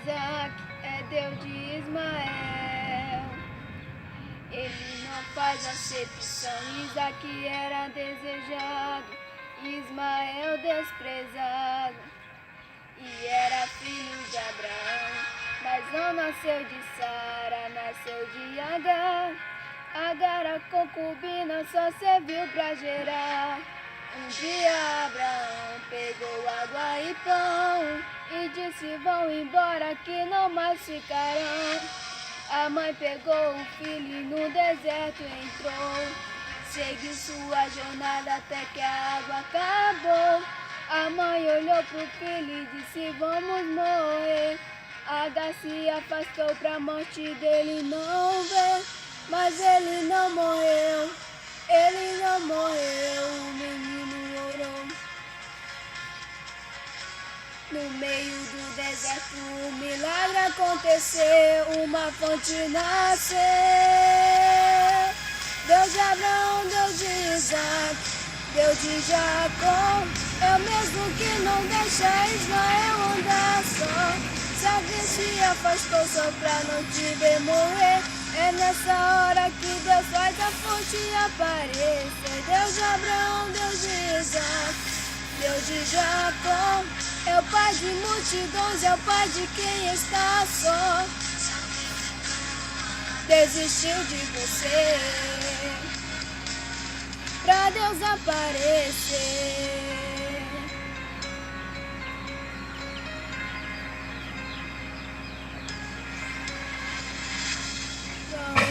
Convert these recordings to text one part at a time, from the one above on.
Isaac, é Deus de Ismael. Ele não faz acepção. Isaac era desejado, Ismael desprezado, e era filho de Abraão, mas não nasceu de Sara, nasceu de Agar. Agar, a concubina, só serviu pra gerar. Um dia Abraão pegou água e pão e disse: vão embora que não mais ficarão. A mãe pegou o filho e no deserto entrou. Seguiu sua jornada até que a água acabou. A mãe olhou pro filho e disse: vamos morrer. Agar se afastou pra morte dele não ver. Mas ele não morreu, ele não morreu, o menino orou. No meio do deserto um milagre aconteceu, uma fonte nasceu. Deus de Abraão, Deus de Isaac, Deus de Jacó, é o mesmo que não deixa Ismael andar só. Se alguém se afastou só pra não te ver morrer, é nessa hora que Deus faz a fonte aparecer. Deus de Abraão, Deus de Isaac, Deus de Jacó, é o pai de multidões, é o pai de quem está só. Desistiu de você pra Deus aparecer.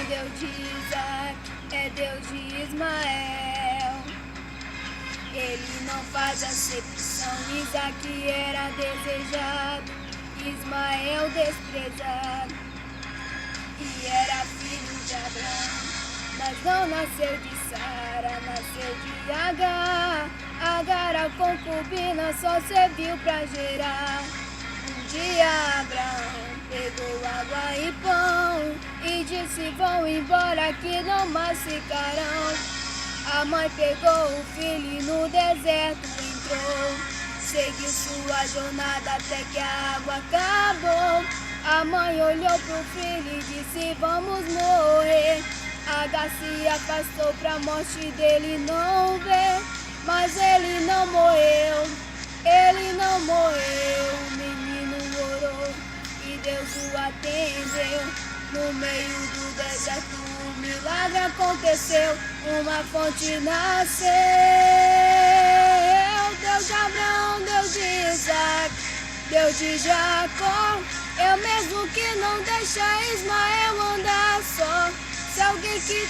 Deus de Isaac, é Deus de Ismael. Ele não faz acepção. Isaac era desejado, Ismael desprezado, e era filho de Abraão, mas não nasceu de Sara, nasceu de Agar. Agar, a concubina, só serviu pra gerar. Um dia Abraão pegou água e pão e disse: vão embora que não mais ficarão. A mãe pegou o filho e no deserto entrou. Seguiu sua jornada até que a água acabou. A mãe olhou pro filho e disse: vamos morrer. Agar se afastou pra morte dele não ver. Mas ele não morreu, ele não morreu, o menino orou e Deus o atendeu. No meio do deserto um milagre aconteceu, uma fonte nasceu. Deus de Abraão, Deus de Isaac, Deus de Jacó, é o mesmo que não deixa Ismael andar só. Se alguém que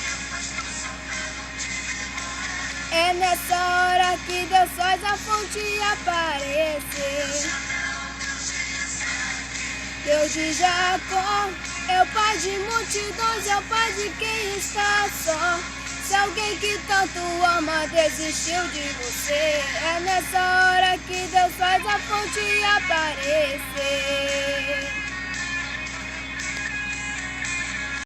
é nessa hora que Deus faz a fonte aparecer. Deus de Jacó, é o pai de multidões, é o pai de quem está só. Se alguém que tanto ama desistiu de você, é nessa hora que Deus faz a fonte aparecer.